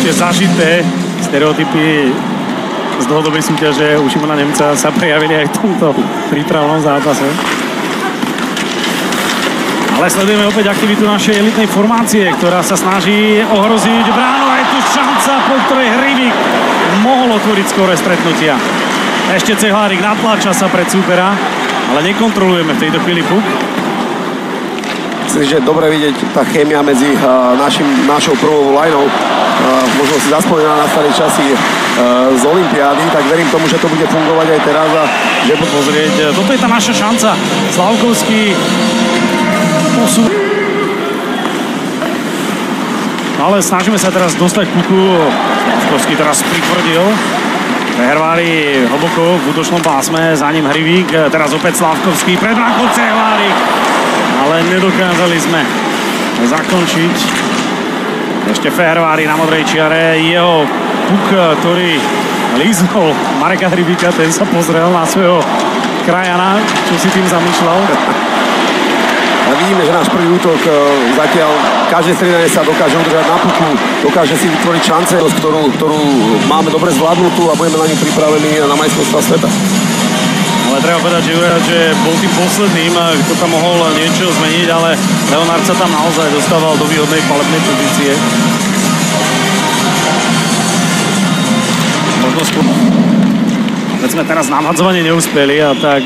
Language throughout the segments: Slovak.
tie zažité stereotypy z dlhodobej súťaže u Šimona Nemca sa prejavili aj v tomto prípravnom zápase. Ale sledujeme opäť aktivitu našej elitnej formácie, ktorá sa snaží ohroziť bránu. A je tu šanca, po ktorej Hrivik mohol otvoriť skore stretnutia. Ešte Cehlárik natláča sa pred súpera, ale nekontrolujeme v tejto chvíli puk. Myslím, že je dobre vidieť tá chémia medzi našou prvou lineou. Možno si zaspomínať na staré časy z olympiády, tak verím tomu, že to bude fungovať aj teraz a že pozrieť. Toto je tá naša šanca. Slavkovský posúva. Ale snažíme sa teraz dostať puku. Slavkovský teraz pritvrdil. Fehervári hlboko v útočnom pásme, za ním Hrivík. Teraz opäť Slavkovský pred brankou Cehlárik. Ale nedokázali sme zakončiť. Ešte Fehervári na modrej čiare. Jeho puk, ktorý lízol Mareka Hrivíka, ten sa pozrel na svojho krajana, čo si tým zamýšľal. A vidíme, že náš prvý útok zatiaľ každé striedanie sa dokáže udržať na puku, dokáže si vytvoriť šance, ktorú máme dobre zvládnutú a budeme na ňu pripravení na majstrovstvá sveta. Ale treba povedať, že bol tým posledným, kto tam mohol niečo zmeniť, ale Leonard sa tam naozaj dostával do výhodnej palebnej pozície. Keď sme teraz na nahadzovanie neúspeli a tak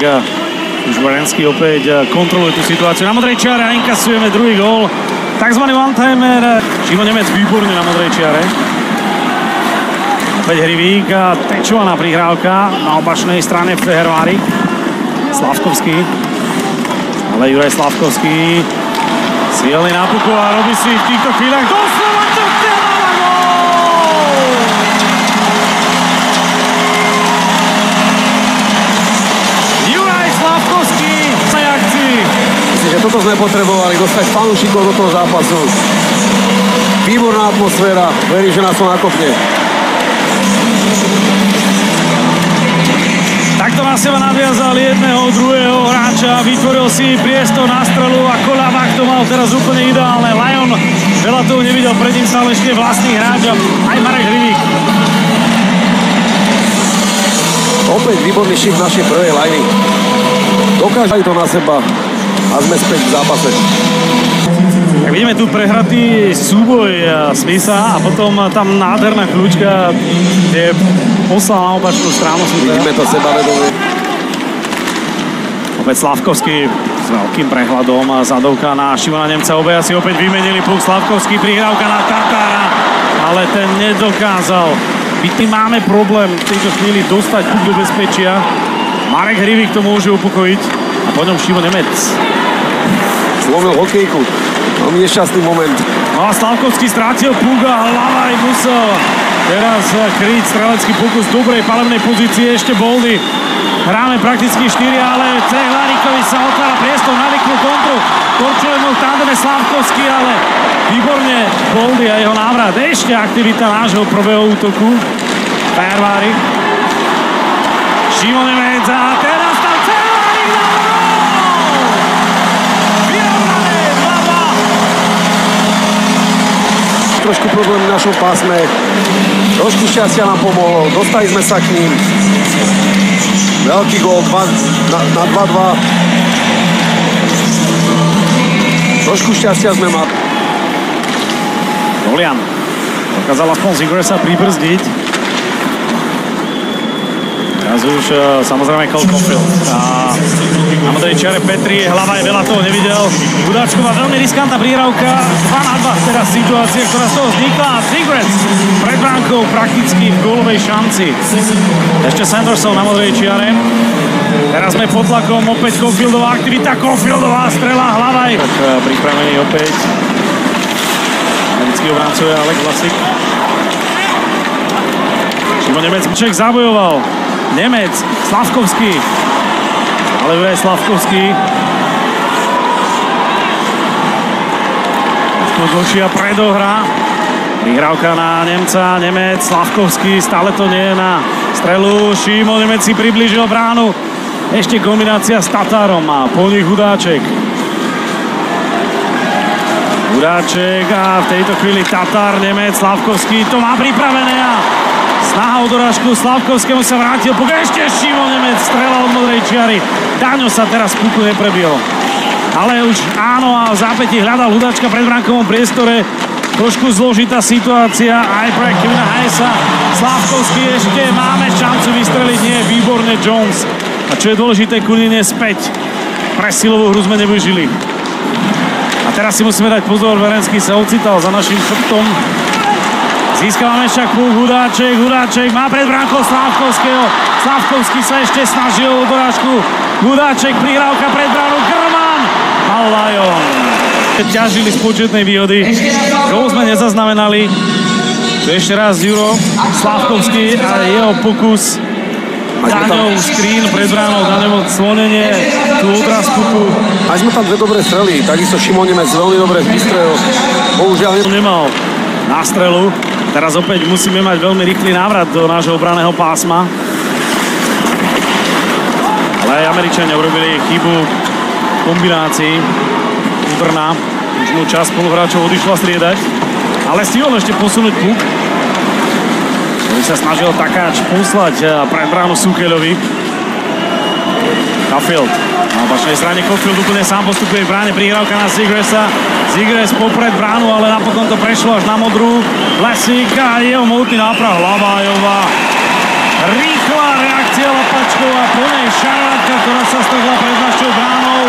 už Varenský opäť kontroluje tú situáciu. Na modrej čiare a inkasujeme druhý gól. Takzvaný one-timer. Šimon Nemec výborne na modrej čiare. Opäť Hrivík a tečovaná prihrávka na opačnej strane Fehervári. Slavkovský. Ale Juraj Slavkovský silný na puku a robí si v týchto chvíľach doslova to dáva gól! Juraj Slavkovský v akcii. Myslím, že toto sme potrebovali, dostať fanúšikov do toho zápasu. Výborná atmosféra, verím, že nás to nakopne. Takto na seba nadviazal jedného, druhého hráča, vytvoril si priestor na strelu a Koľavák to mal teraz úplne ideálne. Lion veľa toho nevidel, pred ním stále ešte vlastný hráč a aj Marek Hrivík. Opäť výborný šift našej prvej liney. Dokážali to na seba a sme späť v zápase. Tak vidíme tu prehratý súboj Smitha a potom tam nádherná kľúčka, kde poslal na opačnú stranu. Vidíme to sebavedomie. Opäť Slavkovský s veľkým prehľadom, zadovka na Šimona Nemca. Obaja si opäť vymenili puk. Slavkovský, prihrávka na Tatára, ale ten nedokázal. My máme problém v tejto chvíli dostať puk do bezpečia. Marek Hrivík to môže upokojiť a po ňom Šimon Nemec. Zlomil hokejku. Veľmi nešťastný moment. No a Slavkovský strátil puk a Hlavaj musel teraz kryť strelecký pokus z dobrej palebnej pozície. Ešte Boldy. Hráme prakticky 4, ale Cehlárikovi sa otvára priestor na rýchlu kontru. Korčujem mu v tandeme Slavkovský, ale výborne Boldy a jeho návrat. Ešte aktivita nášho prvého útoku. Fehervári. Šimon Nemec a teraz tam Cehlárik na gól! Vyrovnané 2-2. Trošku problém v našom pásme. Trošku šťastia nám pomohlo. Dostali sme sa k ním. Veľký gól na 2-2. Trošku šťastia sme mali. Dolian dokázal aspoň Zigresa pribrzdiť. Teraz už samozrejme Cole Caulfield. A na modrej čiare Petri, Hlavaj veľa toho nevidel. Hudáčková veľmi riskantná prihrávka. 2-2 teraz situácia, ktorá z toho vznikla. A Zigres pred bránkou prakticky v gólovej šanci. Ešte Sanderson na modrej čiare. Teraz sme pod tlakom, opäť Caulfieldová aktivita, Caulfieldová strela, Hlavaj. Tak pripravený opäť americký obrancovia Alek Vlasik. Šimon Nemec zabojoval. Nemec, Slavkovský. Ale Juraj Slavkovský. Trošku dlhšia predohra. Prihrávka na Nemca, Nemec, Slavkovský. Stále to nie je na strelu. Šimon Nemec si priblížil bránu. Ešte kombinácia s Tatárom a po nich Hudáček. Hudáček a v tejto chvíli Tatar, Nemec, Slavkovský to má pripravené a snaha o dorážku Slavkovskému sa vrátil, pokiaľ ešte Šimon Nemec, strela od modrej čiary. Daňo sa teraz puku neprebil. Ale už áno a v zápätí hľadal Hudáčka pred bránkovom priestore. Trošku zložitá situácia aj pre Kevina Hayesa. Slavkovský ešte máme šancu vystreliť, nie, výborne Jones. A čo je dôležité, Kunin je späť. Pre silovú hru sme nevyžili. A teraz si musíme dať pozor, Verenský sa ocital za našim chrbtom. Získavame však puk, Hudáček má pred bránkou Slavkovského. Slavkovský sa ešte snažil o dorážku. Hudáček, prihrávka pred bránu, Grman a Lajon. Ťažili z početnej výhody. Gól sme nezaznamenali. Tu ešte raz Juro Slavkovský a jeho pokus. Daňov screen pred bránou, Daňovo slonenie, tu odraz puku. Aj sme tam dve dobré strely, takisto Šimon Nemec veľmi dobre vystrelil. Bohužiaľ nemal nástrelu. Teraz opäť musíme mať veľmi rýchly návrat do nášho obranného pásma. Ale aj Američania urobili chybu v kombinácii. Brna. Už mu čas spoluhráčov odišla striedať. Ale stihol ešte posunúť puk. Ktorý sa snažil takáč poslať pred bránu Sukeľovi. Caulfield. Na opačnej strane Caulfield úplne sám postupuje v bráne. Prihrávka na Zigresa. Zigres popred bránu, ale napokon to prešlo až na modrú. Lesík a jeho mohutný náprav. Lavajová. Rýchla reakcia Lapačková. Po nej Šarvátka, ktorá sa strhla pred našou bránou.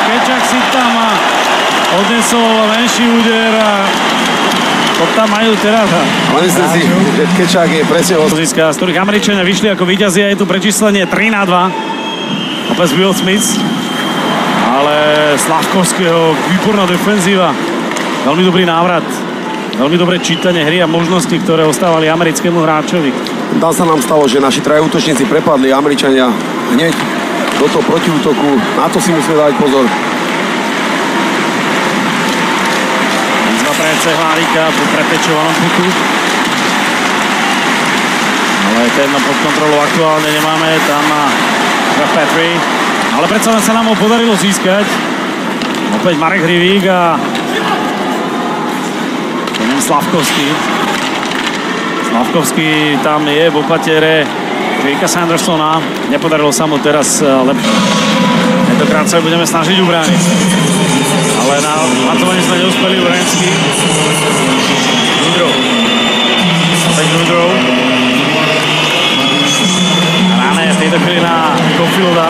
Kečak si tam odnesol menší úder a to tam majú teraz. Ale myslím si, že Kečak je presne z ktorých Američania vyšli ako víťazi a je tu prečíslenie 3-2. Opäť Will Smith. Ale Slavkovského, výborná defenzíva. Veľmi dobrý návrat. Veľmi dobré čítanie hry a možnosti, ktoré ostávali americkému hráčovi. Tam sa nám stalo, že naši traja útočníci prepadli, Američania hneď do toho protiútoku. Na to si musíme dať pozor. Výzva pre Cehlárika po prepečovanom puku. Ale ten pod kontrolou aktuálne nemáme. Tam má Petri. Ale predsa len sa nám ho podarilo získať. Opäť Marek Hrivík a Slavkovský. Slavkovský tam je v opatere Jakea Sandersona. Nepodarilo sa mu teraz lepšie. Tentokrát sa budeme snažiť ubrániť. Ale na hľadzovanie sme neúspeli. Verenský. Dudrov. Opäť Dudrov. Ráne v tejto chvíli na Caulfielda.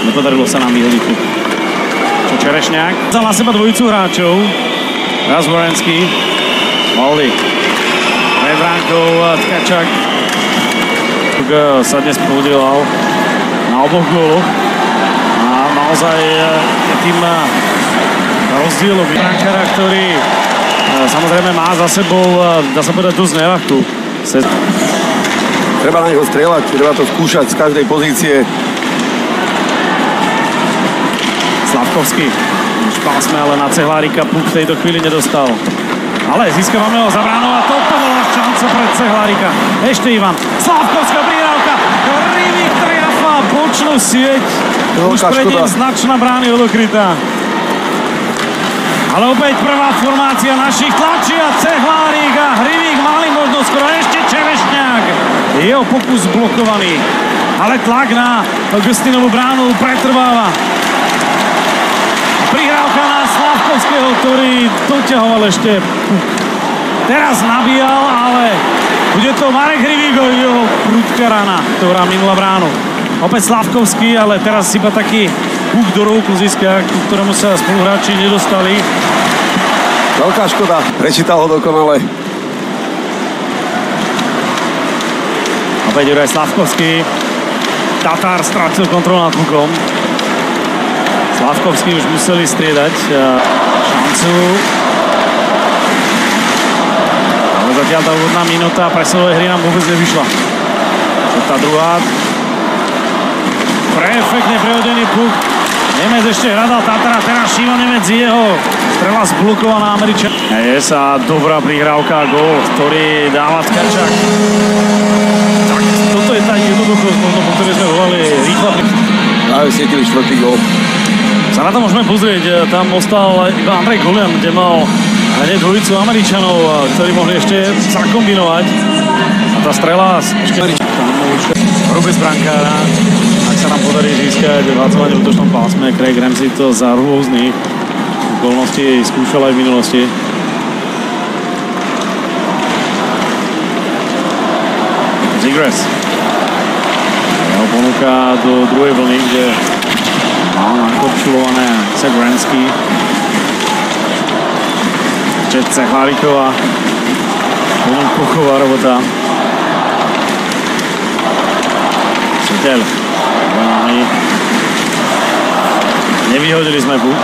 Nepodarilo sa nám vyhodiť. Čo Čerešňák. Vzal na seba dvojicu hráčov. Raz Verenský. Maldy. Pred bránkou Tkačak. Sa dnes podielal na oboch góloch. A naozaj tým rozdielový brankára, ktorý samozrejme má za sebou, dá sa povedať, dosť neľahkú. Treba na neho strieľať, treba to skúšať z každej pozície. Slavkovský. Už pásme, ale na Cehlárika puk v tejto chvíli nedostal. Ale získavame ho za bránou a toto bola šanca pre Cehlárika. Ešte Ivan. Slavkovská prihrávka. Hrivík triafa bočnú sieť. Už pred ním značná brány odokrytá. Ale opäť prvá formácia našich tlačia Cehlárik a Hrivík mali možnosť skoro ešte Čerešňák. Jeho pokus blokovaný. Ale tlak na Augustinovú bránu pretrváva. Prihrávka na Slavkovského, ktorý doťahoval ešte. Teraz nabíjal, ale bude to Marek Hrivík, jeho prudká rana, ktorá minula bránu. Opäť Slavkovský, ale teraz iba taký puk do rúk získa, ku ktorému sa spoluhráči nedostali. Veľká škoda, prečítal ho dokonale. Opäť Juraj Slavkovský. Tatar strátil kontrolu nad pukom. Slavkovský už museli striedať šancu. Ale zatiaľ tá úvodná minúta presilovej hry nám vôbec nevyšla. Tá druhá. Perfektne prehodený puk. Nemec ešte hľadal Tatara, teraz Šimon Nemec, jeho strela zblokovaná Američan. Je sa dobrá prihrávka, gól, ktorý dáva Tkačak. Tak, toto je tá jednoduchosť, možno po ktorej sme volali rýchla prihrávka. Práve svietili štvrtý gól. Sa na to môžeme pozrieť, tam ostal iba Andrej Golian, kde mal hneď dvojicu Američanov, ktorí mohli ešte zakombinovať. A tá strela bez brankára, ak sa nám podarí získať vácovanie v útočnom pásme. Craig Ramsey to za rôznych okolností skúšal aj v minulosti. Zigres. Jeho ponúka do druhej vlny, kde mal nakorčulované Segranský. Čet Cehlárikova. Potom Kochová robota. Setel. Nevyhodili sme puk.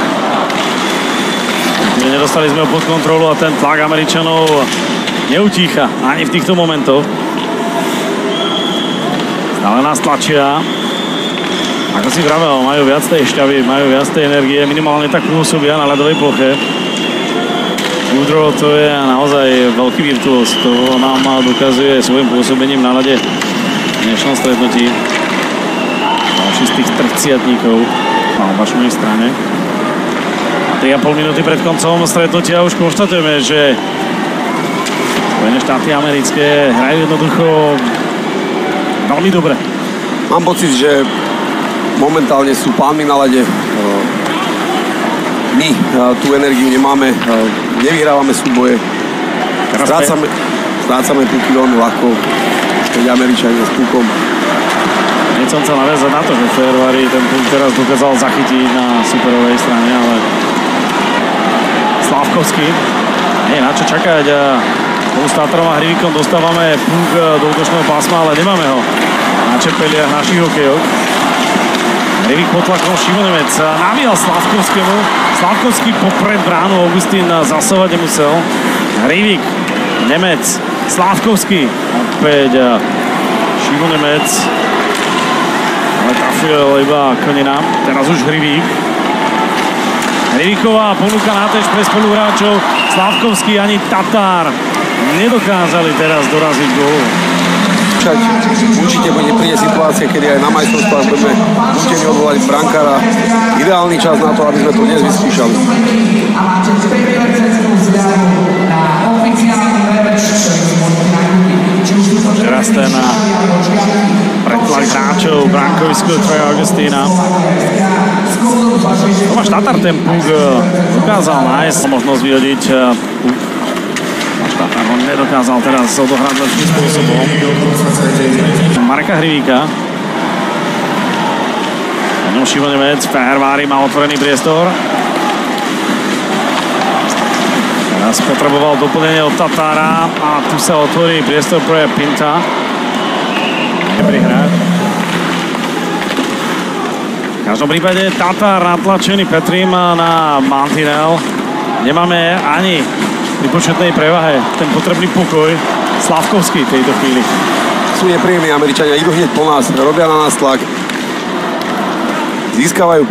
Nedostali sme ho pod kontrolu a ten tlak Američanov neutícha ani v týchto momentoch. Stále nás tlačia. Ako si vravel, majú viac tej šťavy, majú viac tej energie, minimálne tak pôsobia na ľadovej ploche. Woodrow to je naozaj veľký virtuós, to nám dokazuje svojím pôsobením na ľade v dnešnom stretnutí. Ďalší z tých trhciatníkov na opačnej strane. 3,5 minúty pred koncom stretnutia už konštatujeme, že Spojené štáty americké hrajú jednoducho veľmi dobre. Mám pocit, že momentálne sú pánmi na ľade. My tú energiu nemáme, nevyhrávame súboje. Strácame puky veľmi ľahko, keď Američania s pukom. Hneď som chcel naviazať na to, že Fehervári ten puk teraz dokázal zachytiť na superovej strane, ale Slávkovský nie na čo čakať. S Tátarom a Hrivíkom dostávame puk do útočného pásma, ale nemáme ho na čepeliach našich hokejov. Hrivík pod tlakom, Šimon Nemec navíjal Slávkovskému. Slávkovský popred bránu, Augustín zasovať nemusel. Hrivík, Nemec, Slávkovský. Opäť Šimon Nemec. Ale trafil iba Konina. Teraz už Hrivík. Hrivíková ponúka na tež pre spoluhráčov. Slávkovský ani Tatár nedokázali teraz doraziť gól. Určite príde situácia, kedy aj na majstrovstvách budeme nutení odvolať brankára. Ideálny čas na to, aby sme to dnes vyskúšali. Teraz ten pretlak hráčov brankoviského Troja Augustína. Tomáš Tatar ten puk dokázal nájsť možnosť vyhodiť puk. Tatar ho nedokázal teraz odohrať lepším spôsobom. Mareka Hrivíka. Šimon Nemec, Fehervári má otvorený priestor. Teraz potreboval doplnenie od Tatára a tu sa otvorí priestor pre Pinta. Neprihrať. V každom prípade Tatár natlačený Petrím na mantinel. Nemáme ani pri početnej prevahe ten potrebný pokoj. Slávkovský v tejto chvíli. Sú nepríjemní Američania, idú hneď po nás, robia na nás tlak. Získavajú